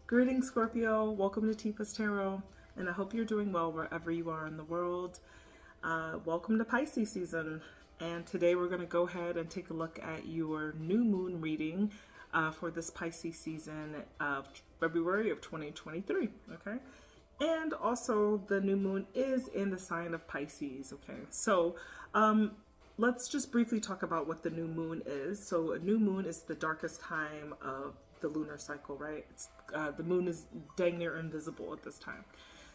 Greetings, Scorpio. Welcome to AMETHYST Tarot, and I hope you're doing well wherever you are in the world. Welcome to Pisces season, and today we're going to go ahead and take a look at your new moon reading for this Pisces season of February of 2023, okay? And also, the new moon is in the sign of Pisces, okay? So, let's just briefly talk about what the new moon is. So, a new moon is the darkest time of the lunar cycle, right? The moon is dang near invisible at this time.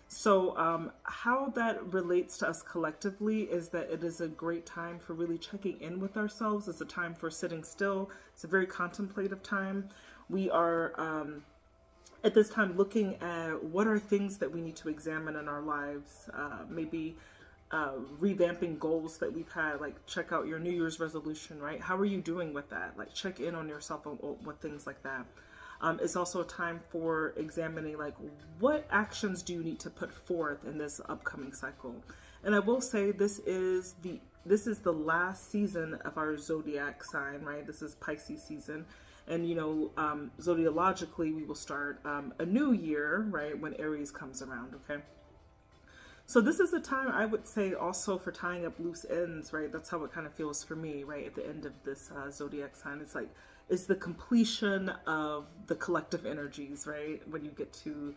So how that relates to us collectively is that it is a great time for really checking in with ourselves. It's a time for sitting still. It's a very contemplative time. We are at this time looking at what are things that we need to examine in our lives, maybe revamping goals that we've had, like check out your New Year's resolution, right? How are you doing with that? Like check in on yourself with things like that. It's also a time for examining like what actions do you need to put forth in this upcoming cycle. And I will say this is the last season of our zodiac sign, right? This is Pisces season. And, you know, zodiologically, we will start a new year, right, when Aries comes around, okay? So this is a time, I would say, also for tying up loose ends, right? That's how it kind of feels for me, right? At the end of this zodiac sign, it's like, it's the completion of the collective energies, right? When you get to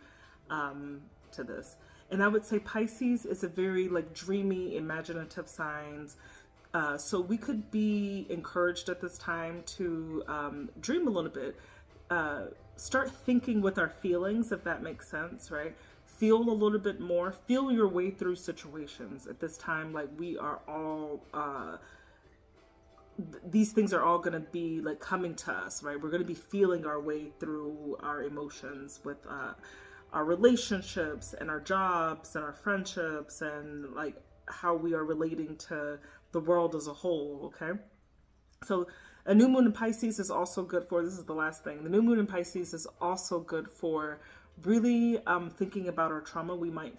this. And I would say Pisces is a very like dreamy, imaginative signs. So we could be encouraged at this time to dream a little bit, start thinking with our feelings, if that makes sense, right? Feel a little bit more, feel your way through situations at this time. Like we are all, these things are all going to be like coming to us, right? We're going to be feeling our way through our emotions with our relationships and our jobs and our friendships and like how we are relating to the world as a whole, okay? So a new moon in Pisces is also good for, this is the last thing, the new moon in Pisces is also good for really thinking about our trauma. We might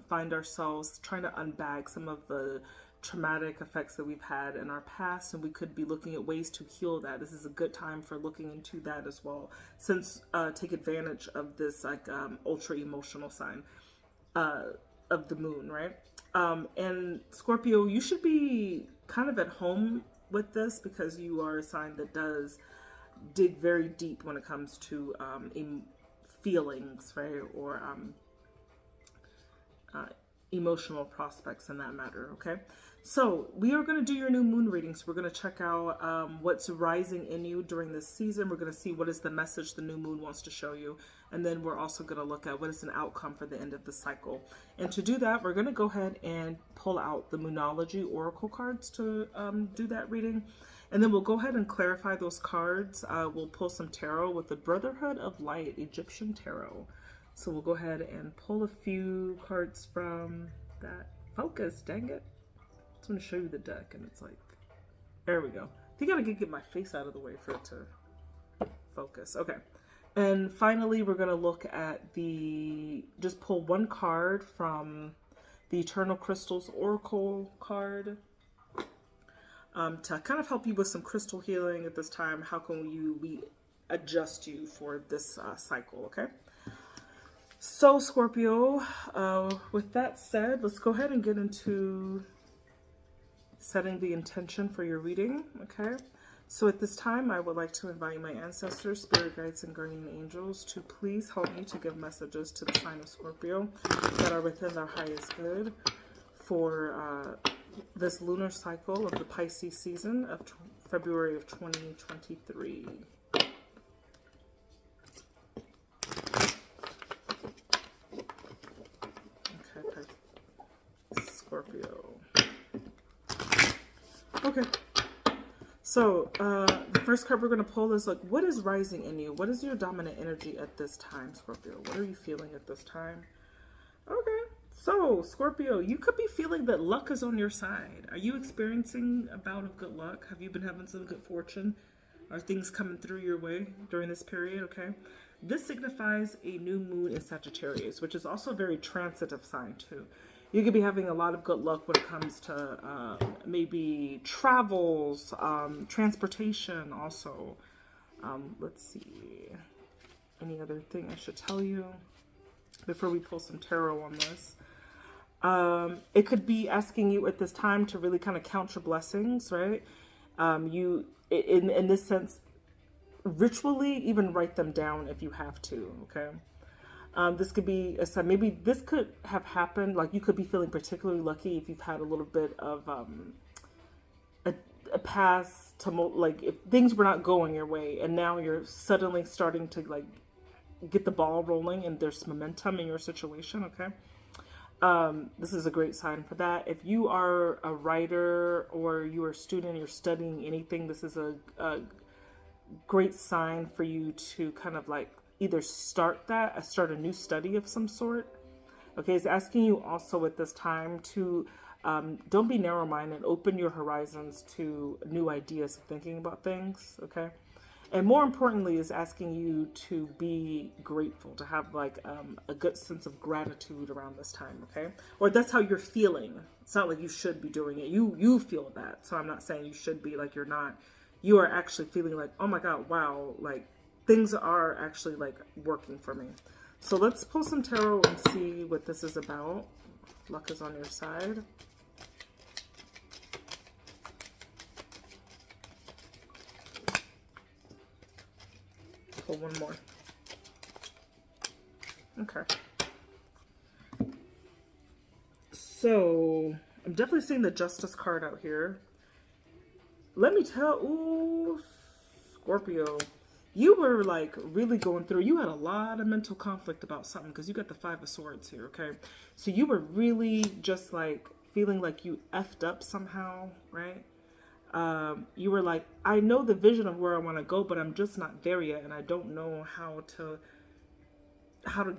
find ourselves trying to unbag some of the traumatic effects that we've had in our past, and we could be looking at ways to heal that. This is a good time for looking into that as well, since take advantage of this like ultra emotional sign of the moon, right? And Scorpio, you should be kind of at home with this because you are a sign that does dig very deep when it comes to feelings, right? Or emotional prospects in that matter, okay? So we are going to do your new moon reading. So we're going to check out what's rising in you during this season. We're going to see what is the message the new moon wants to show you. And then we're also going to look at what is an outcome for the end of the cycle. And to do that, we're going to go ahead and pull out the Moonology Oracle cards to do that reading. And then we'll go ahead and clarify those cards. We'll pull some tarot with the Brotherhood of Light, Egyptian Tarot. So we'll go ahead and pull a few cards from that. Focus, dang it. I just want to show you the deck, and it's like, there we go. I think I gotta get my face out of the way for it to focus. Okay. And finally, we're gonna look at just pull one card from the Eternal Crystals Oracle card to kind of help you with some crystal healing at this time. How can we adjust you for this cycle, okay? So Scorpio, with that said, let's go ahead and get into setting the intention for your reading, okay? So at this time, I would like to invite my ancestors, spirit guides, and guardian angels to please help me to give messages to the sign of Scorpio that are within their highest good for this lunar cycle of the Pisces season of February of 2023. Scorpio. Okay. So, the first card we're going to pull is like, what is rising in you? What is your dominant energy at this time, Scorpio? What are you feeling at this time? Okay. So, Scorpio, you could be feeling that luck is on your side. Are you experiencing a bout of good luck? Have you been having some good fortune? Are things coming through your way during this period? Okay. This signifies a new moon in Sagittarius, which is also a very transitive sign too. You could be having a lot of good luck when it comes to maybe travels, transportation also. Let's see. any other thing I should tell you before we pull some tarot on this. It could be asking you at this time to really kind of count your blessings, right? You, in this sense, ritually even write them down if you have to, okay? This could be a sign, maybe this could have happened, like you could be feeling particularly lucky if you've had a little bit of a past tumult, like if things were not going your way and now you're suddenly starting to like get the ball rolling and there's momentum in your situation, okay? This is a great sign for that. If you are a writer or you're a student, you're studying anything, this is a great sign for you to kind of like either start a new study of some sort. Okay, it's asking you also at this time to don't be narrow-minded, open your horizons to new ideas of thinking about things, okay? And more importantly is asking you to be grateful, to have like a good sense of gratitude around this time, okay? Or that's how you're feeling. It's not like you should be doing it. You feel that. So I'm not saying you should be, like you're not. You are actually feeling like, oh my God, wow, like things are actually like working for me. So let's pull some tarot and see what this is about. Luck is on your side. Pull one more. Okay. So I'm definitely seeing the Justice card out here. Let me tell, ooh, Scorpio, you were like really going through, you had a lot of mental conflict about something because you got the Five of Swords here, okay? So you were really just like feeling like you effed up somehow, right? You were like, I know the vision of where I want to go, but I'm just not there yet. And I don't know how to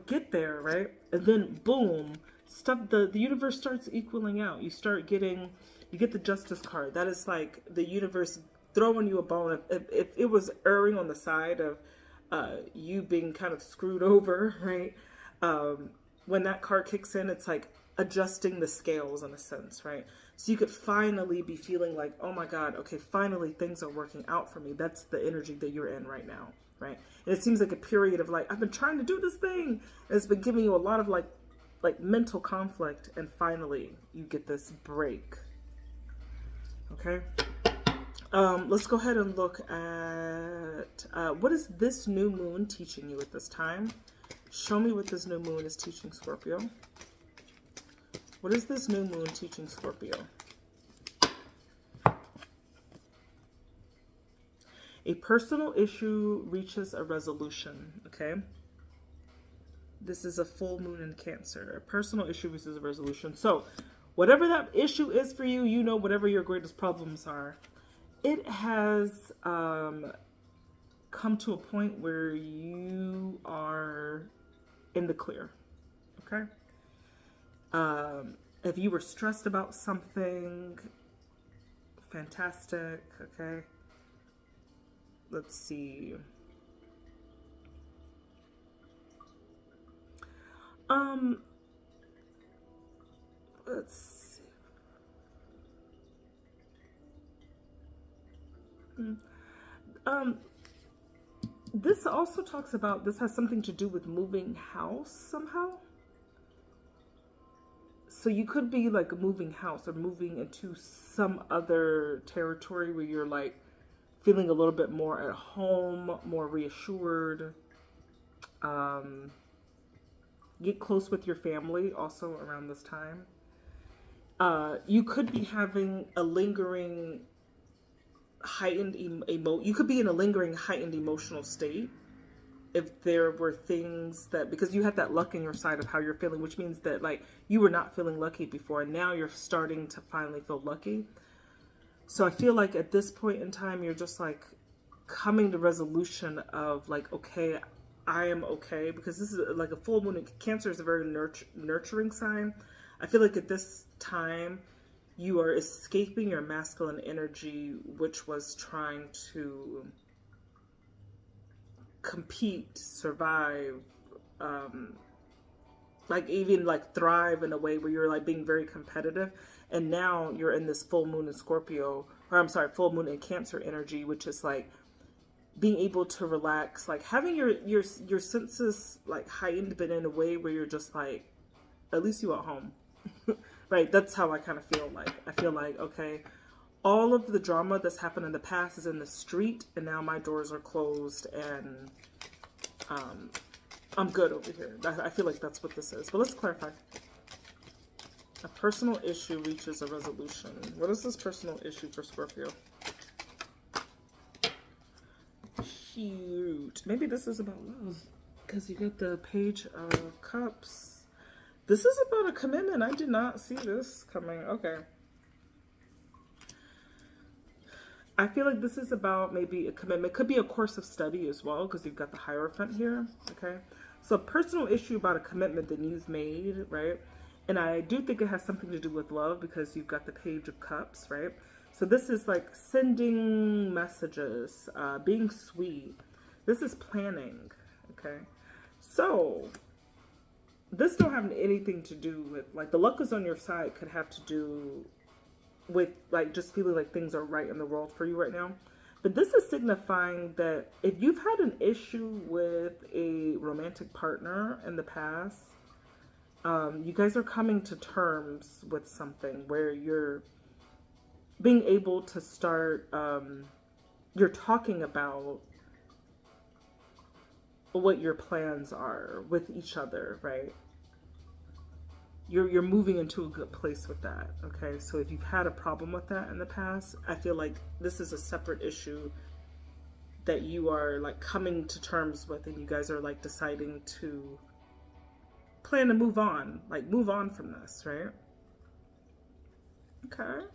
get there, right? And then boom, the universe starts equaling out. You get the Justice card. That is like the universe throwing you a bone. If it was erring on the side of you being kind of screwed over, right? When that card kicks in, it's like adjusting the scales in a sense, right? So you could finally be feeling like, oh my God, okay, finally things are working out for me. That's the energy that you're in right now, right? And it seems like a period of like, I've been trying to do this thing. And it's been giving you a lot of like mental conflict, and finally you get this break. Okay. Let's go ahead and look at what is this new moon teaching you at this time? Show me what this new moon is teaching Scorpio. What is this new moon teaching Scorpio? A personal issue reaches a resolution, okay? This is a full moon in Cancer. A personal issue reaches a resolution. So whatever that issue is for you, you know, whatever your greatest problems are, it has come to a point where you are in the clear, okay? If you were stressed about something, fantastic, okay? Let's see. Let's see. This also talks about, this has something to do with moving house somehow. So you could be like moving house or moving into some other territory where you're like feeling a little bit more at home, more reassured. Get close with your family also around this time. You could be having a lingering heightened you could be in a lingering heightened emotional state if there were things that, because you have that luck in your side of how you're feeling, which means that like you were not feeling lucky before and now you're starting to finally feel lucky. So I feel like at this point in time you're just like coming to resolution of like, okay, I am okay, because this is like a full moon. Cancer is a very nurturing sign. I feel like at this time you are escaping your masculine energy, which was trying to compete, survive, like even like thrive in a way where you're like being very competitive. And now you're in this full moon in Scorpio, or I'm sorry, full moon in Cancer energy, which is like being able to relax, like having your senses like heightened, but in a way where you're just like, at least you at home. Right? That's how I kind of feel like. I feel like, okay, all of the drama that's happened in the past is in the street, and now my doors are closed, and I'm good over here. I feel like that's what this is. But let's clarify. A personal issue reaches a resolution. What is this personal issue for Scorpio? Cute. Maybe this is about love, because you get the Page of Cups. This is about a commitment. I did not see this coming. Okay. I feel like this is about maybe a commitment. It could be a course of study as well, because you've got the Hierophant here. Okay. So a personal issue about a commitment that you've made, right? And I do think it has something to do with love, because you've got the Page of Cups, right? So this is like sending messages, being sweet. This is planning, okay? So this don't have anything to do with, like, the luck is on your side could have to do with, like, just feeling like things are right in the world for you right now. But this is signifying that if you've had an issue with a romantic partner in the past, you guys are coming to terms with something where you're being able to start, you're talking about what your plans are with each other, right? You're moving into a good place with that, okay? So if you've had a problem with that in the past, I feel like this is a separate issue that you are like coming to terms with, and you guys are like deciding to plan to move on, like move on from this, right? Okay.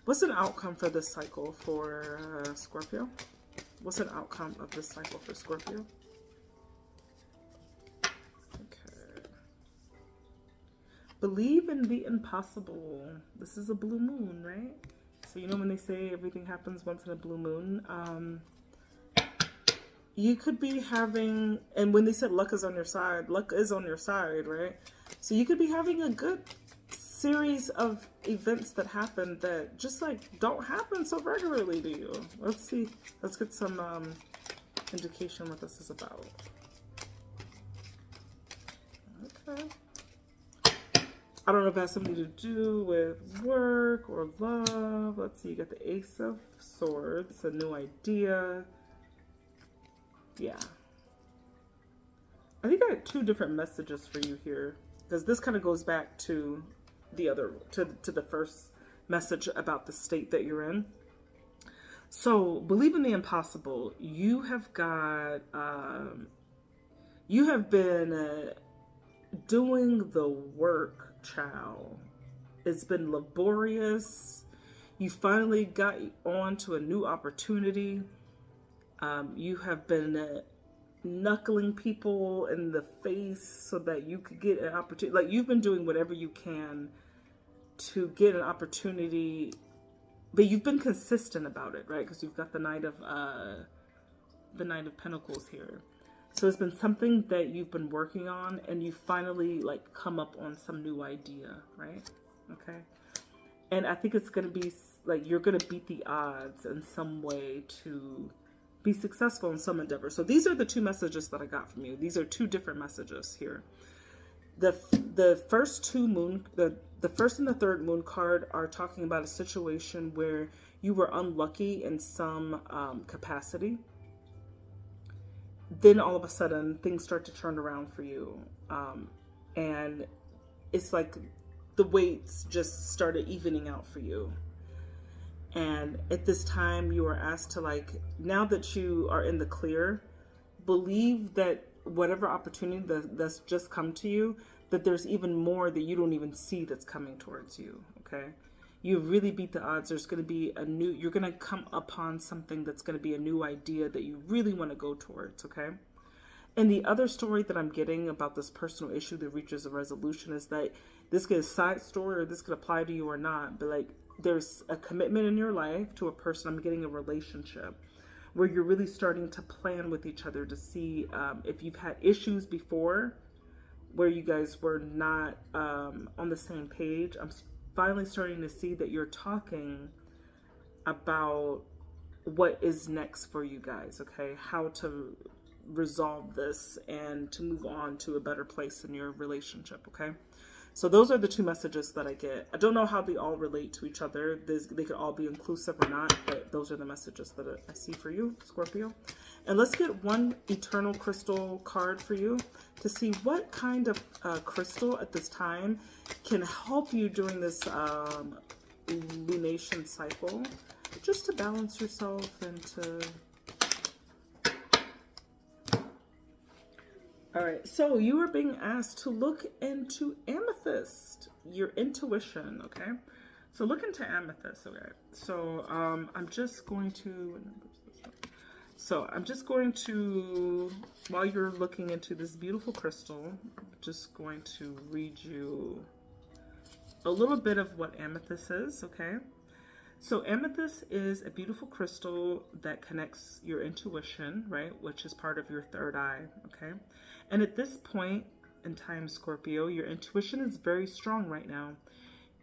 What's an outcome for this cycle for Scorpio? What's an outcome of this cycle for Scorpio? Okay. Believe in the impossible. This is a blue moon, right? So you know when they say everything happens once in a blue moon? You could be having, and when they said luck is on your side, luck is on your side, right? So you could be having a good series of events that happen that just like don't happen so regularly to you. Let's see. Let's get some indication what this is about. Okay. I don't know if it has something to do with work or love. Let's see. You got the Ace of Swords, a new idea. Yeah. I think I had two different messages for you here, because this kind of goes back to the other, to the first message about the state that you're in. So believe in the impossible. You have got, you have been doing the work, child. It's been laborious. You finally got on to a new opportunity. You have been knuckling people in the face so that you could get an opportunity. Like, you've been doing whatever you can to get an opportunity, but you've been consistent about it, right? Because you've got the Knight of Pentacles here. So it's been something that you've been working on, and you finally like come up on some new idea, right? Okay. And I think it's going to be like you're going to beat the odds in some way to be successful in some endeavor. So these are the two messages that I got from you. These are two different messages here. The first two moon, the first and the third moon card are talking about a situation where you were unlucky in some capacity. Then all of a sudden things start to turn around for you. And it's like the weights just started evening out for you. And at this time you are asked to, like, now that you are in the clear, believe that whatever opportunity that's just come to you, that there's even more that you don't even see that's coming towards you, okay? You really beat the odds. There's going to be you're going to come upon something that's going to be a new idea that you really want to go towards, okay? And the other story that I'm getting about this personal issue that reaches a resolution is that this could be a side story, or this could apply to you or not, but like there's a commitment in your life to a person. I'm getting a relationship where you're really starting to plan with each other to see if you've had issues before where you guys were not on the same page. I'm finally starting to see that you're talking about what is next for you guys, okay? How to resolve this and to move on to a better place in your relationship, okay? So those are the two messages that I get. I don't know how they all relate to each other. They could all be inclusive or not, but those are the messages that I see for you, Scorpio. And let's get one eternal crystal card for you to see what kind of crystal at this time can help you during this lunation cycle, just to balance yourself and to... All right, so you are being asked to look into amethyst, your intuition, okay? So look into amethyst, okay? So I'm just going to, while you're looking into this beautiful crystal, I'm just going to read you a little bit of what amethyst is, okay? So amethyst is a beautiful crystal that connects your intuition, right? Which is part of your third eye, okay? And at this point in time, Scorpio, your intuition is very strong right now.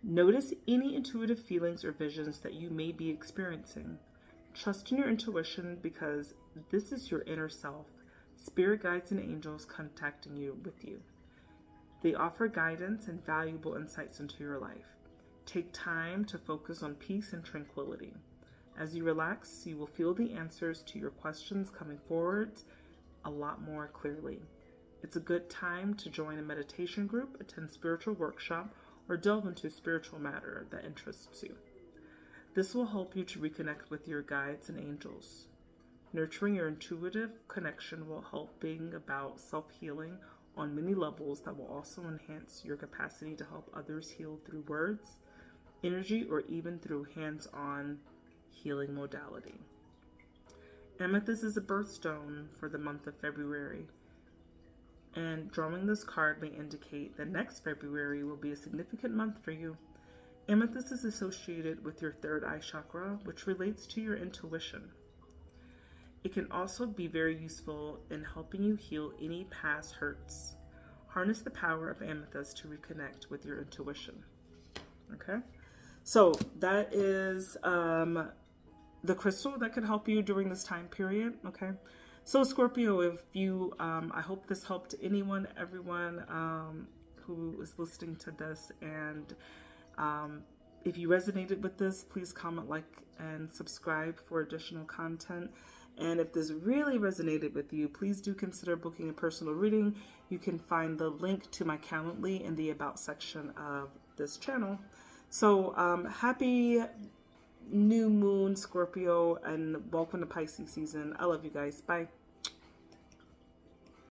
Notice any intuitive feelings or visions that you may be experiencing. Trust in your intuition because this is your inner self, spirit guides and angels contacting you with you. They offer guidance and valuable insights into your life. Take time to focus on peace and tranquility. As you relax, you will feel the answers to your questions coming forward a lot more clearly. It's a good time to join a meditation group, attend spiritual workshop, or delve into a spiritual matter that interests you. This will help you to reconnect with your guides and angels. Nurturing your intuitive connection will help bring about self-healing on many levels that will also enhance your capacity to help others heal through words, energy, or even through hands-on healing modality. Amethyst is a birthstone for the month of February, and drawing this card may indicate that next February will be a significant month for you. Amethyst is associated with your third eye chakra, which relates to your intuition. It can also be very useful in helping you heal any past hurts. Harness the power of amethyst to reconnect with your intuition. Okay? So that is the crystal that could help you during this time period. Okay? So Scorpio, if you, I hope this helped anyone, everyone who is listening to this. And if you resonated with this, please comment, like, and subscribe for additional content. And if this really resonated with you, please do consider booking a personal reading. You can find the link to my Calendly in the About section of this channel. So happy new moon, Scorpio, and welcome to Pisces season. I love you guys. Bye.